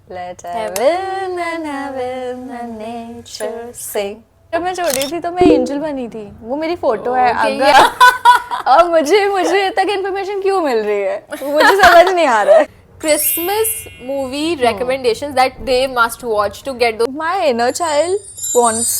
Let heaven and heaven and nature sing. जब मैं छोटी थी तो मैं एंजल बनी थी, वो मेरी फोटो है अगर अब मुझे तक इन्फॉर्मेशन क्यों मिल रही है, मुझे समझ नहीं आ रहा है. Christmas movie recommendations that they must watch to get those. My inner child wants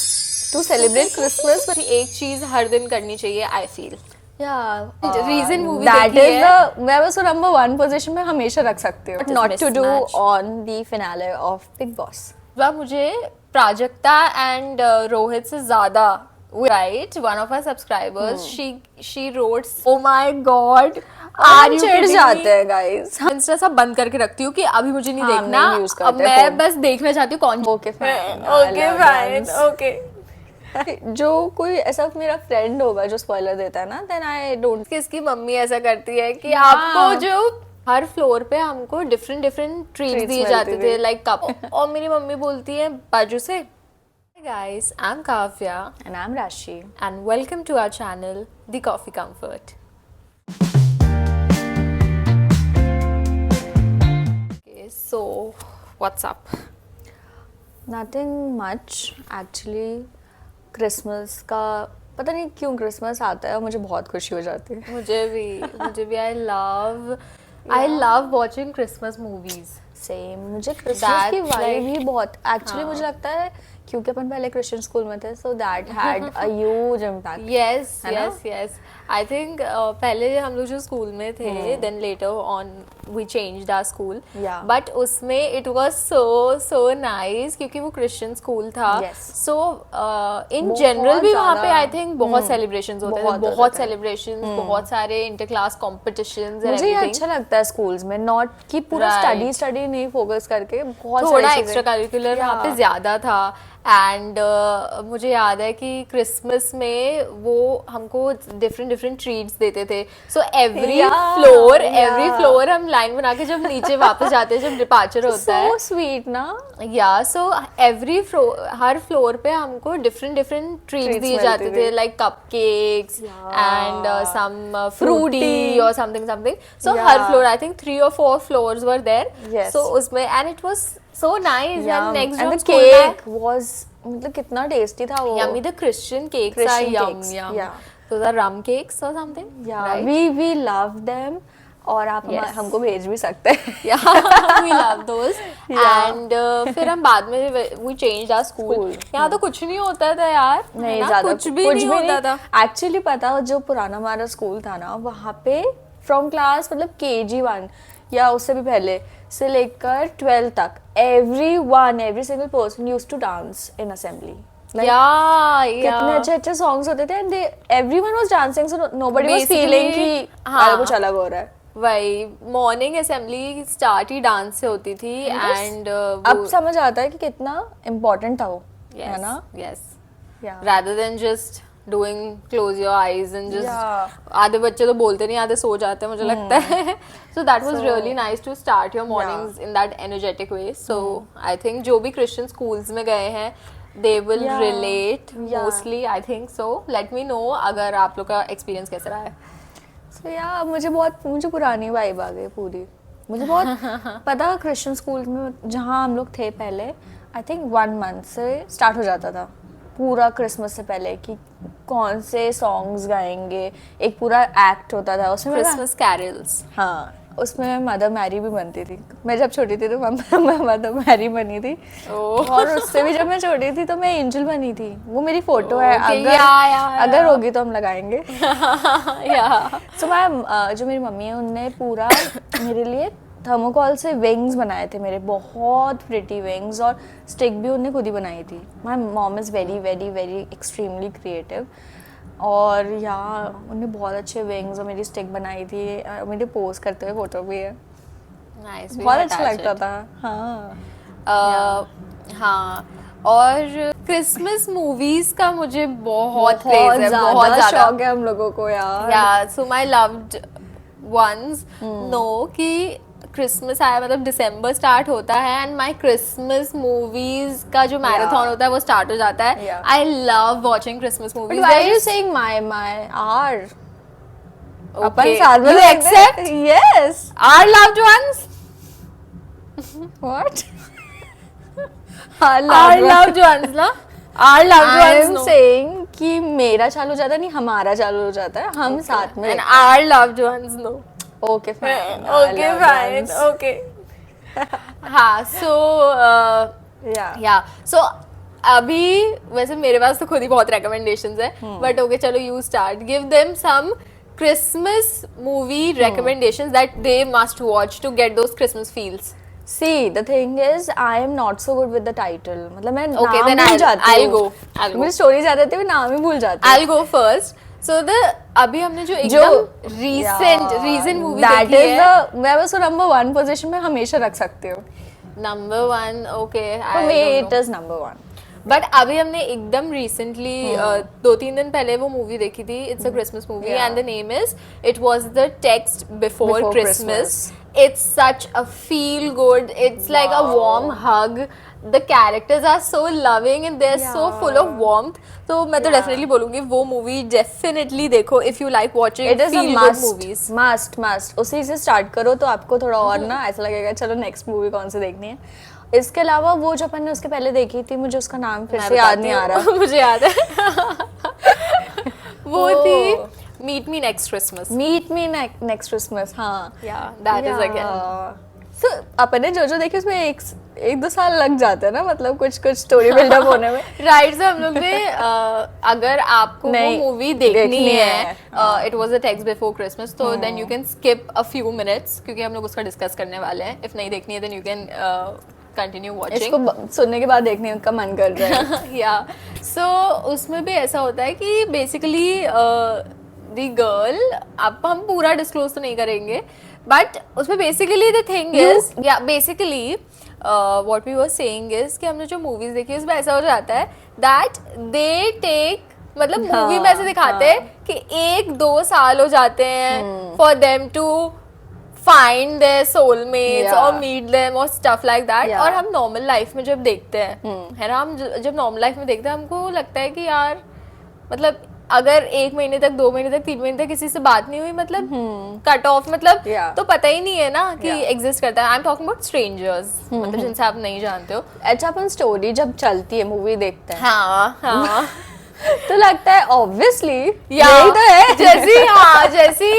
to celebrate Christmas, but एक चीज हर दिन करनी चाहिए I feel. yeah, Recent movie that देखी is है? the मैं बस number 1 position में हमेशा रख सकती हूँ, but What not is to do mismatch? on the finale of Big Boss. वह मुझे प्राजक्ता एंड रोहित से ज्यादा right one of our subscribers she wrote oh my god Are you चिढ़ जाते हैं guys. इंस्टा सब बंद करके रखती हूँ कि अभी मुझे नहीं हाँ, देखना नहीं use अब करते मैं phone. बस देखना चाहती हूँ कौन Okay, fine. I okay love fine dance. Okay जो कोई ऐसा मेरा फ्रेंड होगा जो स्पॉइलर देता है ना, देन आई डोंट. किसकी मम्मी ऐसा करती है कि हाँ. आपको जो हर फ्लोर पे हमको डिफरेंट डिफरेंट ट्रीट्स Treats दिए मिलती जाते थे थी. लाइक कप और मेरी मम्मी बोलती है बाजू से guys I am Kavya and I am राशि. and welcome to our channel The Coffee Comfort. Okay, so what's up? Nothing much actually. Christmas का पता नहीं क्यों क्रिसमस आता है और मुझे बहुत खुशी हो जाती है. मुझे भी I love watching Christmas movies. Same, मुझे क्रिसमस की That's वाइब like- भी बहुत एक्चुअली मुझे लगता है क्योंकि अपन पहले क्रिश्चियन स्कूल में थे, so that had a huge impact. Yes, है ना? yes. I think पहले हम लोग जो स्कूल में थे, then later on we changed our school. Yeah. But उसमें it was so nice क्योंकि वो Christian school था. Yes. So in बहुत general भी वहाँ पे ज़्यादा. I think बहुत celebrations होते थे, बहुत बहुत होते थे. celebrations, बहुत सारे interclass competitions and मुझे ये everything. अच्छा लगता है स्कूल्स में, नॉट कि पूरा Right. स्टडी नहीं फोकस करके बहुत थोड़ा सारी एक्स्ट्रा चीजें. करिकुलर वहाँ पे Yeah. ज्यादा था एंड मुझे याद है कि क्रिसमस में वो हमको डिफरेंट डिफरेंट ट्रीट्स देते थे. So every Yeah. फ्लोर हम लाइन बना के जब नीचे वापस जाते हैं जब डिपार्चर होता है So sweet ना. या सो हर फ्लोर पे हमको डिफरेंट डिफरेंट ट्रीट्स Treats दिए मिलती जाते थे थी. Like cupcakes and some fruity Fruity. और समथिंग सो Yeah. हर floor I think 3 or 4 floors were there. Yes. So उसमें and it was so nice and next and jab the school में cake was मतलब कितना tasty था वो. yummy the Christian cakes are Christian yum cakes, yum yeah. those are rum cakes or something Yeah, right we love them. और आप Yes. हमको भेज भी सकते हैं. yeah we love those Yeah. and फिर हम बाद में we changed our school यहाँ तो कुछ नहीं होता था यार नहीं है ना? ज्यादा कुछ भी नहीं होता था एक्चुअली पता हो जो पुराना हमारा स्कूल था ना, वहाँ पे फ्रॉम क्लास मतलब KG1 या उससे भी पहले से लेकर 12 तक every single person used to dance in assembly. Like, कितने अच्छे अच्छे सॉन्ग्स होते थे and everyone was dancing, so nobody was Basically, feeling कि हाँ. कुछ अलग हो रहा है. वही मॉर्निंग असेंबली स्टार्ट ही डांस से होती थी एंड अब समझ आता है कि कितना इम्पोर्टेंट था वो, है ना. yes Yeah. rather than just doing close your eyes and just Yeah. आधे बच्चे तो बोलते नहीं, आधे सो जाते हैं मुझे लगता है. So that was So- really nice to start your mornings in that energetic way. So I think जो भी Christian schools में गए हैं they will Yeah. relate Yeah. mostly I think so. Let me know अगर आप लोग का experience कैसा रहा है. So yeah, मुझे पुरानी वाइब आ गई पूरी. मुझे बहुत पता क्रिश्चियन स्कूल में जहाँ हम लोग थे पहले, आई थिंक 1 month से स्टार्ट हो जाता था पूरा क्रिसमस से पहले कि कौन से सॉन्ग्स गाएंगे. एक पूरा एक्ट होता था उसमें. Christmas carols. हाँ, उसमें मदर मैरी भी बनती थी. मैं जब छोटी थी तो मैं मदर मैरी बनी थी. Oh. और उससे भी जब मैं छोटी थी तो मैं एंजल बनी थी. वो मेरी फोटो है. Okay, अगर yeah. अगर होगी तो हम लगाएंगे. yeah. सो मैं जो मेरी मम्मी है उनने पूरा मेरे लिए थर्मोकॉल से विंग्स बनाए थे मेरे, बहुत प्रिटी विंग्स, और स्टिक भी उन्होंने खुद ही बनाई थी. My mom is very very very extremely creative. और यहाँ उन्होंने बहुत अच्छे विंग्स और मेरी स्टिक बनाई थी. मेरे पोज करते हुए फोटो भी है. Nice. बहुत अच्छा लगता था. हाँ. हाँ और क्रिसमस मूवीज का मुझे बहुत क्रेज है, बहुत ज़्यादा ज्यादा. शौक है हम लोगों को यार. Yeah so my loved ones know कि क्रिसमस आया मतलब दिसंबर स्टार्ट होता है एंड माय क्रिसमस मूवीज का जो मैराथन होता है वो स्टार्ट हो जाता है. Yeah. I love watching Christmas But movies. why are you saying my our? Upon Okay. साथ में You देखते हैं. accept? Yes. Our loved ones. What? our Our loved loved ones ना, our loved I ones am no. saying कि मेरा चालू हो जाता है, नहीं हमारा चालू हो जाता है, हम साथ में And our loved ones no. Okay fine Okay, fine. Okay. हाँ, so या so अभी वैसे मेरे पास तो खुद ही बहुत recommendations है, but okay चलो you start. Give them some Christmas movie recommendations that they must watch to get those Christmas feels. See, the thing is, I am not so good with the title. मतलब मैं Okay, नाम then भूल जाती I'll हूँ. go. मेरी story याद आती है, मैं नाम ही भूल जाती हूँ. I'll go first. So the अभी हमने जो एकदम recent movie that देखी is है. the मैं उसको number 1 position में हमेशा रख सकती हूँ. Number 1, okay. For me, it is number 1. But अभी हमने एकदम रिसेंटली 2-3 दिन पहले वो मूवी देखी थी. It's a Christmas movie and the name is it was the text before Christmas. It's such a feel good. It's like a warm hug. The characters are so loving and they're so full of warmth. तो मैं तो definitely बोलूँगी वो movie definitely देखो if you like watching It is a feel good must, movies. must. उसी से start करो तो आपको थोड़ा और ना ऐसा लगेगा चलो नेक्स्ट मूवी कौन सी देखनी है. इसके अलावा वो जो अपन ने उसके पहले देखी थी, मुझे उसका नाम फिर से याद नहीं आ रहा. मुझे याद है. वो थी Meet Me Next Christmas. Meet Me Next Christmas. हाँ. Yeah, that is again. So अपन ने जो देखी उसमें एक दो साल लग जाते हैं ना, मतलब कुछ स्टोरी बिल्डअप होने में. राइट से हम लोग ने अगर आपको वो मूवी देखनी है, it was a text before Christmas, तो then you can skip a few minutes क्योंकि हम लोग उसका डिस्कस करने वाले हैं. इफ नहीं देखनी है then you can continue watching. इसको सुनने के बाद देखने का मन कर रहा है. या सो उसमें भी ऐसा होता है कि बेसिकली द गर्ल, अब हम पूरा डिस्क्लोज तो नहीं करेंगे, बट उसमें basically the thing is yeah basically what we were saying is कि हमने जो मूवीज देखी है उसमें ऐसा हो जाता है दैट दे टेक, मतलब मूवी में ऐसे दिखाते हैं कि 1-2 साल हो जाते हैं for them to find their soulmates or meet them or stuff like that. और हम नॉर्मल लाइफ में जब देखते हैं, है ना, हम जब नॉर्मल लाइफ में देखते हैं हमको लगता है कि यार मतलब अगर 1 महीने तक, 2 महीने तक, 3 महीने तक किसी से बात नहीं हुई, मतलब कट ऑफ, मतलब तो पता ही नहीं है ना कि एग्जिस्ट करता है. I am talking about strangers, मतलब जिनसे आप नहीं जानते हो. अच्छा, अपन स्टोरी जब चलती है, मूवी देखते हैं, हाँ तो लगता है ऑब्वियसली यही तो है. जैसी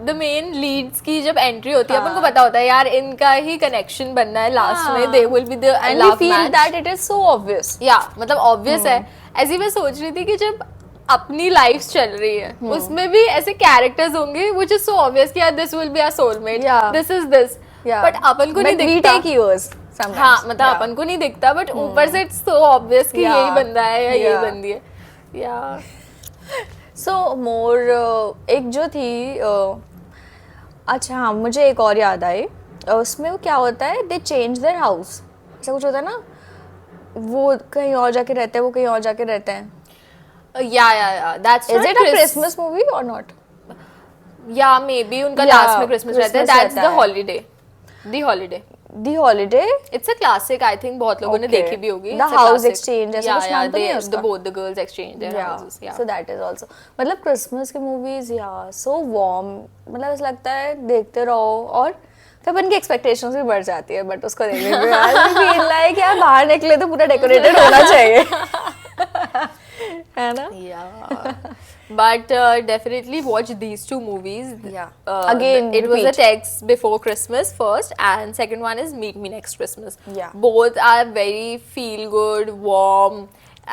द मेन लीड्स की जब एंट्री होती है अपन को पता होता है यार इनका ही कनेक्शन बनना है लास्ट में, they will be the end we feel that it is so obvious. या मतलब ऑब्वियस है. ऐसी मैं सोच रही थी कि जब अपनी लाइफ चल रही है उसमें भी ऐसे कैरेक्टर्स होंगे व्हिच इज सो ऑब्वियस कि यार this will be our soulmate, this is this, but अपन को नहीं दिखता. वी टेक यूर्स हाँ, मतलब अपन को नहीं दिखता, बट ऊपर से इट्स सो ऑब्वियस कि यही बंदा है या यही बंदी है. या सो मोर एक जो थी अच्छा हाँ, मुझे एक और याद आई. उसमें वो क्या होता है, दे चेंज देयर हाउस, ऐसा कुछ होता है ना, वो कहीं और जाके रहते हैं, वो कहीं और जाके रहते हैं. या that's is it a Christmas movie और नॉट? या मे बी उनका लास्ट में क्रिसमस रहता है. That's the holiday. The Holiday. It's a classic. I think बहुत लोगों ने देखी भी होगी. The house exchange ऐसा कुछ नाम तो नहीं है उसका? Both the girls exchange their houses. So that is also. मतलब Christmas की movies so warm. मतलब ऐसा लगता है देखते रहो, और फिर अपन की expectations भी बढ़ जाती है, but उसको देखने के बाद feel like यार बाहर निकले तो पूरा decorated होना चाहिए. है ना? Yeah. But definitely watch these 2 movies. Again, it was a text before Christmas first, and second one is Meet Me Next Christmas. Yeah. Both are very feel good, warm,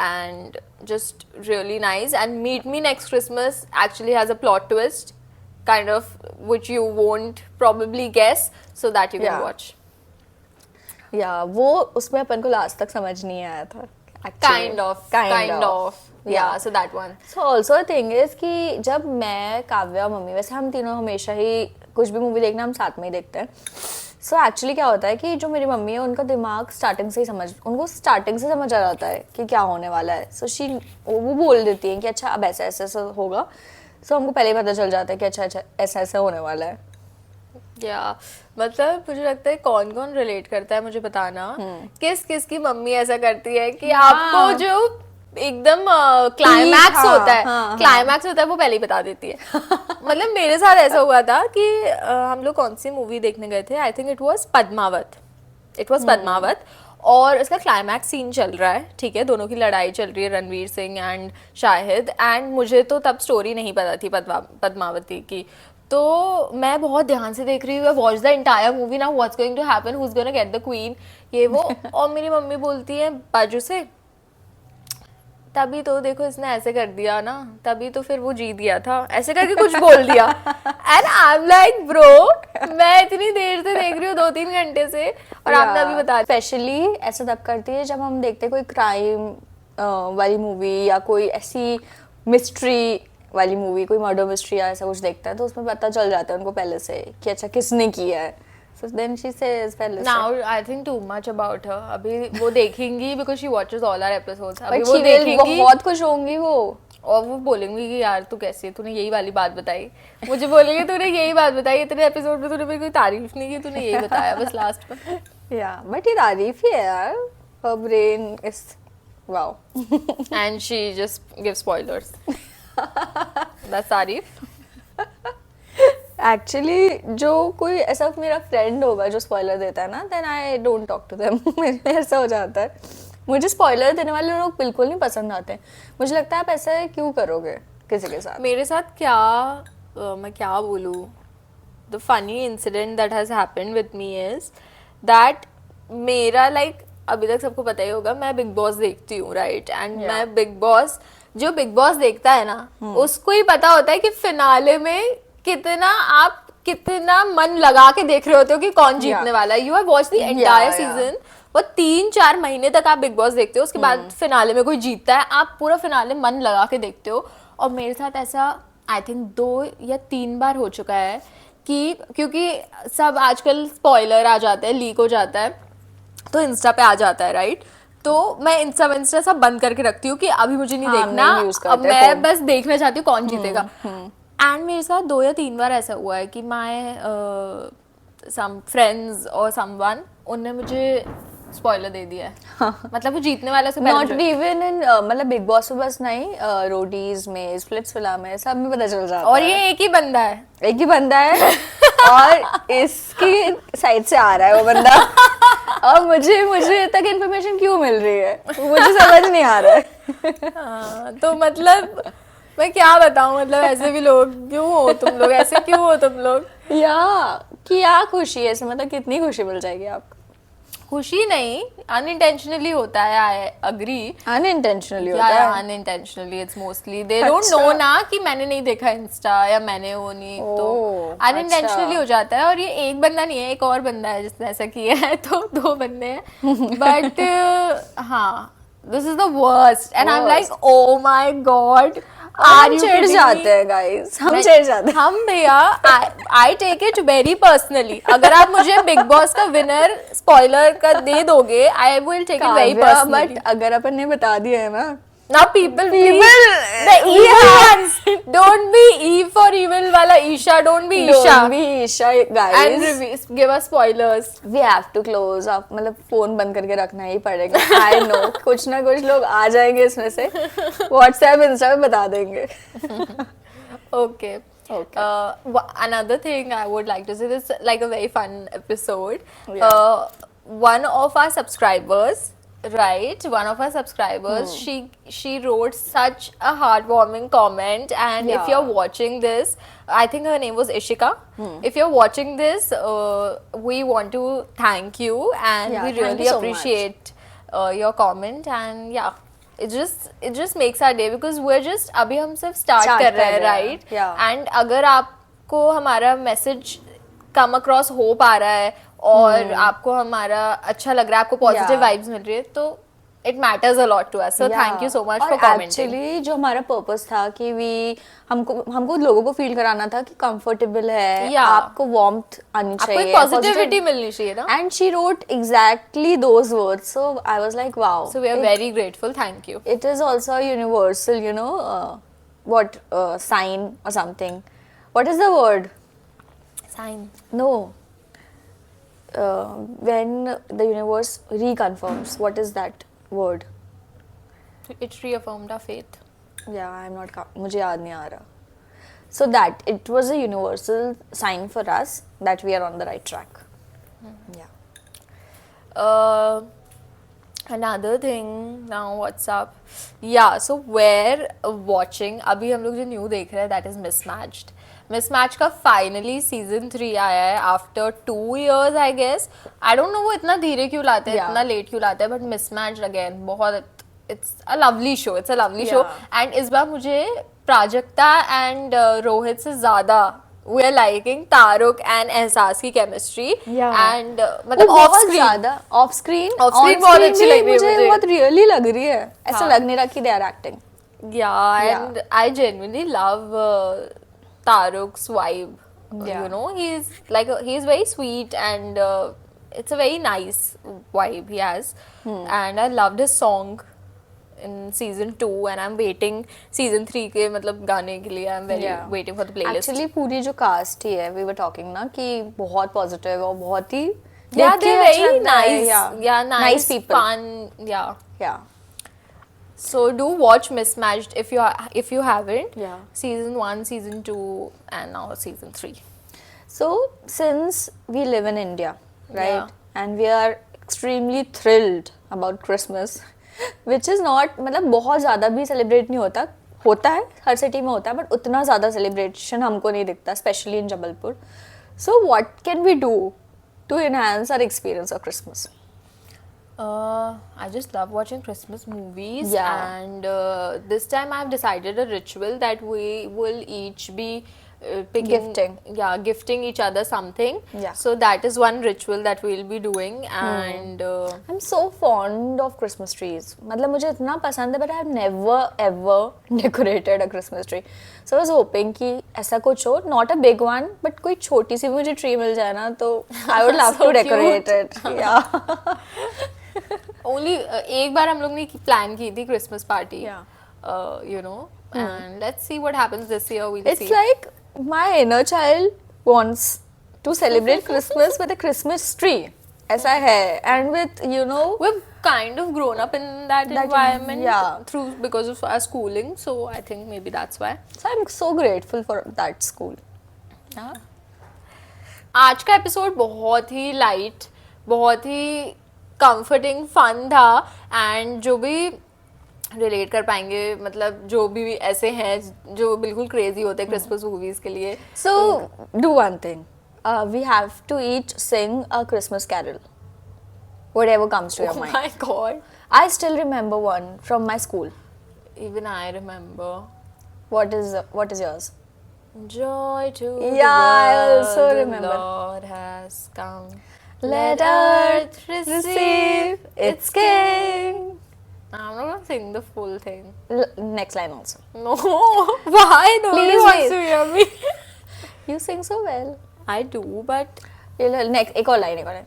and just really nice. And Meet Me Next Christmas actually has a plot twist, kind of, which you won't probably guess, so that you can watch. वो उसमें अपन को last तक समझ नहीं आया था. Kind of. Yeah, so that one. So also the thing is कि जब मैं, काव्या, मम्मी, वैसे हम तीनों हमेशा ही कुछ भी मूवी देखना हम साथ में ही देखते हैं. So actually क्या होता है कि जो मेरी मम्मी है उनका दिमाग उनको स्टार्टिंग से समझ आ जाता है कि क्या होने वाला है. So वो बोल देती है कि अच्छा अब ऐसा होगा. So हमको पहले ही पता चल जाता है कि अच्छा ऐसा होने वाला है. मतलब मुझे लगता है कौन रिलेट करता है, मुझे बताना. किस की मम्मी ऐसा करती है कि आपको जो एकदम क्लाइमैक्स होता है वो पहले ही बता देती है. मतलब मेरे साथ ऐसा हुआ था कि हम लोग कौन सी मूवी देखने गए थे, I think it was Padmaavat. It was Padmaavat, और उसका क्लाइमैक्स सीन चल रहा है, ठीक है, दोनों की लड़ाई चल रही है, रणवीर सिंह एंड शाहिद, एंड मुझे तो तब स्टोरी नहीं पता थी पद्मावती की, तो मैं बहुत ध्यान से देख रही हूँ, watch the entire movie, now what's going to happen, who is gonna get the queen, ये वो। और मेरी मम्मी बोलती है बाजू से, तभी तो देखो इसने ऐसे कर दिया ना, तभी तो फिर वो जीत गया था, ऐसे करके कुछ बोल दिया। And I am like bro, मैं इतनी देर से देख रही हूँ 2-3 घंटे से, और आपने अभी बता, स्पेशली ऐसा तब करती है जब हम देखते हैं कोई क्राइम वाली मूवी या कोई ऐसी मिस्ट्री वाली मूवी, कोई मर्डर मिस्ट्री या ऐसा कुछ देखता है, तो उसमें पता चल जाता है उनको पहले से कि अच्छा किसने किया है। So then she says पहले से। now I think too much about her, अभी वो देखेंगी because she watches all our episodes, अभी But वो she will देखेंगी बहुत खुश होंगी वो, और वो बोलेंगी कि यार तू कैसी है, तूने यही वाली बात बताई, मुझे बोलेंगे तूने यही बात बताई, इतने एपिसोड में तूने मेरी कोई तारीफ नहीं की, तूने यही बताया बस लास्ट में। yeah but ये तारीफ ही है यार, her brain is wow। And she just gives spoilers, that's तारीफ। एक्चुअली जो कोई ऐसा मेरा फ्रेंड होगा जो स्पॉइलर देता है ना, then I don't talk to them. मेरे ऐसा हो जाता है, मुझे स्पॉइलर देने वाले लोग बिल्कुल नहीं पसंद आते। मुझे लगता है आप ऐसा क्यों करोगे किसी के साथ। मेरे साथ क्या मैं क्या बोलूँ, the funny incident that has happened with me is that मेरा लाइक अभी तक सबको पता ही होगा, मैं बिग बॉस देखती हूँ, राइट, एंड मैं बिग बॉस, जो बिग बॉस देखता है ना उसको ही पता होता है कि फिनाले में कितना मन लगा के देख रहे होते हो कि कौन जीतने वाला है। You have watched the entire season, वो 3-4 महीने तक आप बिग बॉस देखते हो, उसके बाद फिनाले में कोई जीतता है, आप पूरा फिनाले मन लगा के देखते हो। और मेरे साथ ऐसा आई थिंक 2 या 3 बार हो चुका है कि क्योंकि सब आजकल स्पॉइलर आ जाता है, लीक हो जाता है, तो इंस्टा पे आ जाता है, राइट, तो मैं इंस्टा सब बंद करके रखती हूँ कि अभी मुझे नहीं देखना, अब मैं बस देखना चाहती हूँ कौन जीतेगा। एंड मेरे साथ 2 या 3 बार ऐसा हुआ है कि माय सम फ्रेंड्स और समवन, उनने मुझे स्पॉइलर दे दिया है, मतलब वो जीतने वाला से नॉट इवन इन मतलब बिग बॉस में बस नहीं, रोडीज में, स्प्लिट्स विला में, सब में पता चल जाता है। और ये एक ही बंदा है और इसकी साइड से आ रहा है वो बंदा। और मुझे तक इन्फॉर्मेशन क्यों मिल रही है, मुझे समझ नहीं आ रहा है। तो मतलब मैं क्या बताऊं, मतलब ऐसे भी लोग क्यों हो तुम लोग, ऐसे क्यों हो तुम लोग। या क्या खुशी है इसमें, मतलब कितनी खुशी मिल जाएगी आपको। खुशी नहीं, अनइंटेंशनली होता है, आई अग्री, अनइंटेंशनली होता है। Unintentionally it's mostly they don't know ना कि मैंने नहीं देखा इंस्टा या मैंने वो नहीं, तो अनइंटेंशनली हो जाता है। और ये एक बंदा नहीं है, एक और बंदा है जिसने ऐसा किया है, तो 2 बंदे हैं, बट हाँ, this is the worst and I am like oh my God, हम चिढ़ जाते हैं गाइस, हम चिढ़ जाते हैं। हम भैया, I take it very personally, अगर आप मुझे बिग बॉस का विनर स्पॉइलर का दे दोगे, I will take it very personally, but अगर अपन ने बता दिया है ना, now people the evil ones, don't be Eve for evil wala Isha, don't be Isha guys, and give us spoilers, we have to close up, मतलब phone बंद करके रखना ही पड़ेगा। I know कुछ ना कुछ लोग आ जाएंगे इसमें से, WhatsApp Insta पे बता देंगे। okay. Another thing I would like to say, this is like a very fun episode. One of our subscribers, she wrote such a heartwarming comment, and if you're watching this, I think her name was Ishika. If you're watching this, we want to thank you, and we really appreciate your comment, and yeah, it just makes our day, because we're just अभी हम सिर्फ start कर रहे हैं, right, and अगर आपको हमारा message come across हो पा रहा है और आपको हमारा अच्छा लग रहा है, आपको पॉजिटिव वाइब्स मिल रही है, तो it matters a lot to us, so thank you so much for commenting. Actually जो हमारा पर्पस था कि हमको लोगों को फील कराना था कि कंफर्टेबल है, आपको वार्मथ आनी चाहिए, आपको पॉजिटिविटी मिलनी चाहिए ना, and she wrote exactly those words, so I was like wow, so we are very grateful, thank you. It is also universal, you know what sign or something, what is the word, sign, no, when the universe reconfirms, what is that word? It reaffirmed our faith. Yeah, I'm not, मुझे याद नहीं आ रहा. So that it was a universal sign for us that we are on the right track. Yeah. uh, another thing now, what's up? Yeah, so we're watching, अभी हम लोग जो new देख रहे हैं that is Mismatched. Mismatched का finally season 3 आया है after 2 years I guess. I don't know वो इतना धीरे क्यों लाते हैं, Yeah. इतना लेट क्यों लाते हैं, बट Mismatched अगेन बहुत, it's a lovely show, it's a lovely show. Yeah. And इस बार मुझे प्राजक्ता एंड रोहित से ज्यादा वी आर लाइकिंग तारुक एंड एहसास की केमिस्ट्री. एंड मतलब वो ऑफ बहुत स्क्रीन ज्यादा ऑफ स्क्रीन Off-screen बहुत अच्छी लग रही है मुझे मुझे. बहुत रियली लग रही है, ऐसा हाँ. लग नहीं रहा कि they are acting. Yeah, and I genuinely love Taruk's vibe. Yeah. You know, he's very sweet and it's a very nice vibe he has. And I loved his song in season 2 and I'm waiting season 3 के मतलब गाने के लिए. I'm very waiting for the playlist. Actually पूरी जो cast ही है, we were talking ना कि बहुत पॉजिटिव और बहुत ही Yeah, देख के they're अच्छा very लगता है. nice. Yeah, nice, nice people. fun. Yeah. Yeah. So do watch Mismatched if you haven't. Yeah. Season 1, season 2, and now season 3. So since we live in India, right, Yeah. and we are extremely thrilled about Christmas, which is not मतलब बहुत ज़्यादा भी celebrate नहीं होता, होता है हर city में होता है, बट उतना ज़्यादा सेलिब्रेशन हमको नहीं दिखता, specially in Jabalpur. So what can we do to enhance our experience of Christmas? I just love watching Christmas movies. Yeah. And this time I've decided a ritual that we will each be picking, Gifting. Yeah, gifting each other something. Yeah. So that is one ritual that we'll be doing. And I'm so fond of Christmas trees. मतलब मुझे इतना पसंद है, but I have never ever decorated a Christmas tree. So I was hoping कि ऐसा कुछ हो, not a big one, but कोई छोटी सी मुझे tree मिल जाए ना, तो I would love So to decorate it. Yeah. only एक बार हम लोग ने प्लान की थी Christmas party. Yeah. You know, and let's see what happens this year. We'll It's see. like my inner child wants to celebrate Christmas with a Christmas tree. ऐसा है, and with We've kind of grown up in that environment, yeah. through because of our schooling, so I think maybe that's why. So I'm so grateful for that school. Yeah. आज का episode बहुत ही light, बहुत ही comforting fun था. And जो भी relate कर पाएंगे, मतलब जो भी ऐसे हैं जो बिल्कुल क्रेजी होते हैं क्रिसमस मूवीज के लिए. So do one thing. We have to each sing a Christmas carol. Whatever comes to your Oh mind. my god, I still remember one from my school. even I remember. What is yours? Joy to the Yeah, I world, also the remember. Lord has come. Let earth receive its king. I'm not gonna sing the full thing. Next line also. No, why? Nobody Please, wants please. to hear me. You sing so well. I do, but Next, एक और line.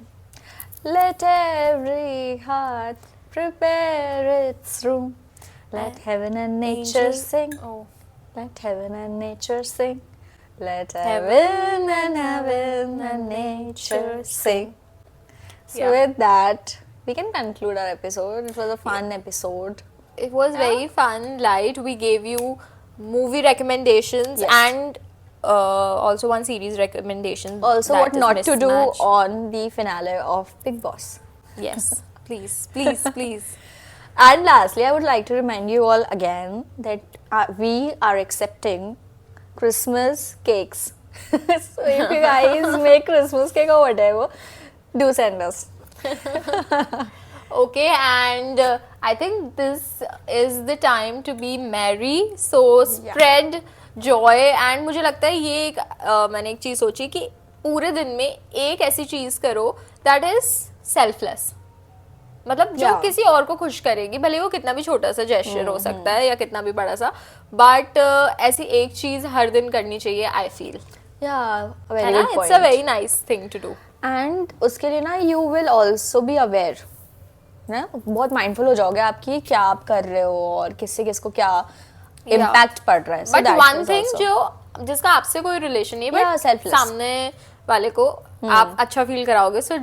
Let every heart prepare its room. Let heaven and nature angels- sing. Oh, Let heaven and nature sing. Let heaven and nature sing. So Yeah. with that, we can conclude our episode. It was a fun episode. it was very fun, light. We gave you movie recommendations Yes. and also one series recommendation. Also, that what is not to do Mismatched. on the finale of Big Boss. Yes, please, please, please. And lastly, I would like to remind you all again that we are accepting Christmas cakes. So if you guys make Christmas cake or whatever, do send us. Okay, and I think this is the time to be merry. So spread joy. And मुझे लगता है ये एक मैंने एक चीज सोची कि पूरे दिन में एक ऐसी चीज करो that is selfless. मतलब जो Yeah. किसी और को खुश करेगी, भले वो कितना भी छोटा सा जेस्चर हो सकता है या कितना भी बड़ा सा, बट ऐसी एक चीज हर दिन करनी चाहिए. I feel Yeah, a very है ना, good it's point. A very nice thing to do. And उसके लिए ना you will also be aware. ना बहुत mindful हो जाओगे आपकी क्या आप कर रहे हो और किससे किसको क्या impact पड़ रहा है. So but that one is thing also. जो जिसका आपसे कोई रिलेशन नहीं है Yeah, बट selfless. सामने वाले को आप अच्छा फील कराओगे. So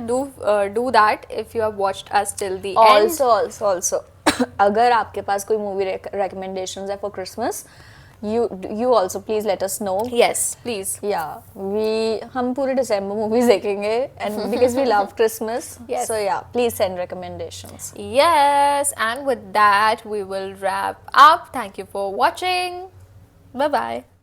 do that if you have watched us till the end. Also, अगर आपके पास कोई मूवी recommendations है for Christmas, you also please let us know. Yes, please. Yeah, हम पूरे December movies देखेंगे and because we love Christmas. Yes. So yeah, please send recommendations. Yes, and with that we will wrap up. Thank you for watching. Bye bye.